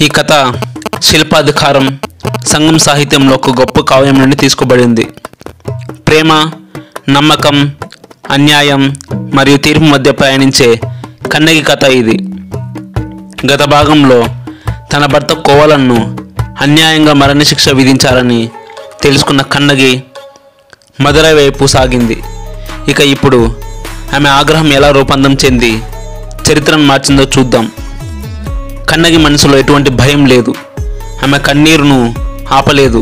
ఈ కథ శిల్పాధికారం సంగం సాహిత్యంలో ఒక గొప్ప కావ్యం నుండి తీసుకోబడింది. ప్రేమ, నమ్మకం, అన్యాయం మరియు తీర్పు మధ్య ప్రయాణించే కన్నగి కథ ఇది. గత భాగంలో తన భర్త కోవలన్ను అన్యాయంగా మరణశిక్ష విధించాలని తెలుసుకున్న కన్నగి మదురై వైపు సాగింది. ఇక ఇప్పుడు ఆమె ఆగ్రహం ఎలా రూపాంతరం చెంది చరిత్రను మార్చిందో చూద్దాం. కన్నగి మనసులో ఎటువంటి భయం లేదు. ఆమె కన్నీరును ఆపలేదు.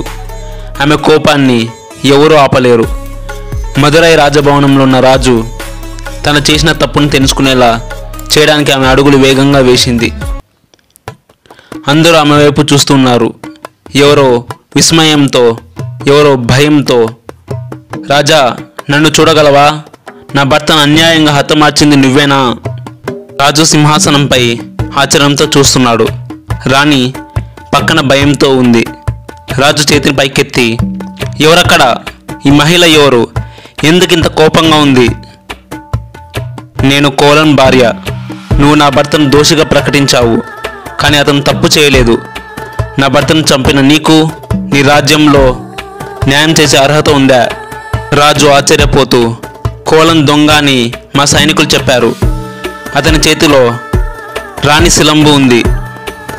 ఆమె కోపాన్ని ఎవరూ ఆపలేరు. మదురై రాజభవనంలో ఉన్న రాజు తను చేసిన తప్పును తెలుసుకునేలా చేయడానికి ఆమె అడుగులు వేగంగా వేసింది. అందరూ ఆమె వైపు చూస్తున్నారు. ఎవరో విస్మయంతో, ఎవరో భయంతో. రాజా, నన్ను చూడగలవా? నా భర్తను అన్యాయంగా హతమార్చింది నువ్వేనా? రాజు సింహాసనంపై ఆశ్చర్యంతో చూస్తున్నాడు. రాణి పక్కన భయంతో ఉంది. రాజు చేతిని పైకెత్తి, ఎవరక్కడ? ఈ మహిళ ఎవరు? ఎందుకింత కోపంగా ఉంది? నేను కోలన్ భార్య. నువ్వు నా భర్తను దోషిగా ప్రకటించావు, కానీ అతను తప్పు చేయలేదు. నా భర్తను చంపిన నీకు నీ రాజ్యంలో న్యాయం చేసే అర్హత ఉందా? రాజు ఆశ్చర్యపోతూ, కోలన్ దొంగ అని మా సైనికులు చెప్పారు. అతని చేతిలో రాణి శిలంబు ఉంది.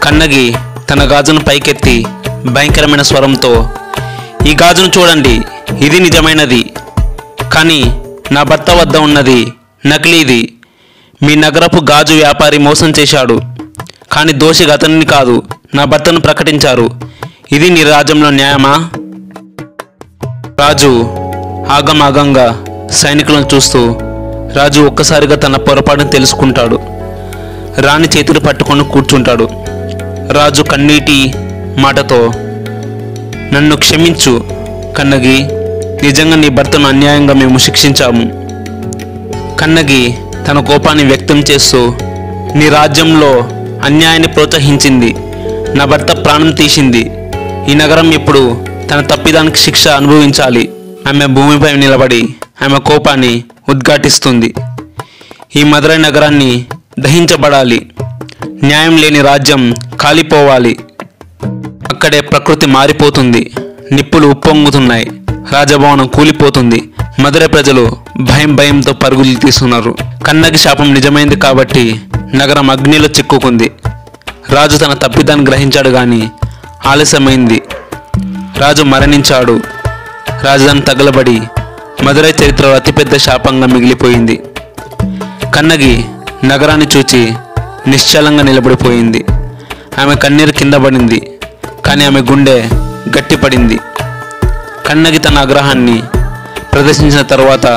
కన్నగి తన గాజును పైకెత్తి భయంకరమైన స్వరంతో, ఈ గాజును చూడండి, ఇది నిజమైనది. కానీ నా భర్త వద్ద ఉన్నది నకిలీది. మీ నగరపు గాజు వ్యాపారి మోసం చేశాడు, కానీ దోషిగా అతన్ని కాదు, నా భర్తను ప్రకటించారు. ఇది నీ రాజ్యంలో న్యాయమా? రాజు ఆగమాగంగా సైనికులను చూస్తూ, రాజు ఒక్కసారిగా తన పొరపాటును తెలుసుకుంటాడు. రాణి చేతులు పట్టుకొని కూర్చుంటాడు. రాజు కన్నీటి మాటతో, నన్ను క్షమించు కన్నగి. నిజంగా నీ భర్తను అన్యాయంగా మేము శిక్షించాము. కన్నగి తన కోపాన్ని వ్యక్తం చేస్తూ, నీ రాజ్యంలో అన్యాయాన్ని ప్రోత్సహించింది. నా భర్త ప్రాణం తీసింది. ఈ నగరం ఇప్పుడు తన తప్పిదానికి శిక్ష అనుభవించాలి. ఆమె భూమిపై నిలబడి ఆమె కోపాన్ని ఉద్ఘాటిస్తుంది. ఈ మదురై నగరాన్ని దహించబడాలి. న్యాయం లేని రాజ్యం కాలిపోవాలి. అక్కడే ప్రకృతి మారిపోతుంది. నిప్పులు ఉప్పొంగుతున్నాయి. రాజభవనం కూలిపోతుంది. మదురై ప్రజలు భయంతో పరుగులు తీస్తున్నారు. కన్నగి శాపం నిజమైంది కాబట్టి నగరం అగ్నిలో చిక్కుకుంది. రాజు తన తప్పిదాన్ని గ్రహించాడు, కానీ ఆలస్యమైంది. రాజు మరణించాడు. రాజధాని తగలబడి మదురై చరిత్రలో అతిపెద్ద శాపంగా మిగిలిపోయింది. కన్నగి నగరాన్ని చూచి నిశ్చలంగా నిలబడిపోయింది. ఆమె కన్నీరు కింద పడింది, కానీ ఆమె గుండె గట్టిపడింది. కన్నగి తన ఆగ్రహాన్ని ప్రదర్శించిన తర్వాత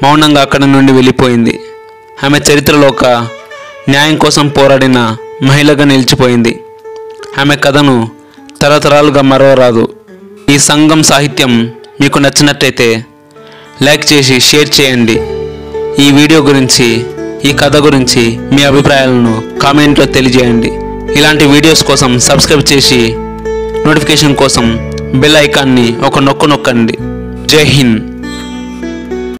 మౌనంగా అక్కడి నుండి వెళ్ళిపోయింది. ఆమె చరిత్రలో ఒక న్యాయం కోసం పోరాడిన మహిళగా నిలిచిపోయింది. ఆమె కథను తరతరాలుగా మరవరాదు. ఈ సంగం సాహిత్యం మీకు నచ్చినట్టయితే లైక్ చేసి షేర్ చేయండి. ఈ వీడియో గురించి, ఈ కథ గురించి మీ అభిప్రాయాలను కామెంట్లో తెలియజేయండి. ఇలాంటి వీడియోస్ కోసం సబ్స్క్రైబ్ చేసి నోటిఫికేషన్ కోసం బెల్ ఐకాన్ని ఒక నొక్కు నొక్కండి. జై హింద్.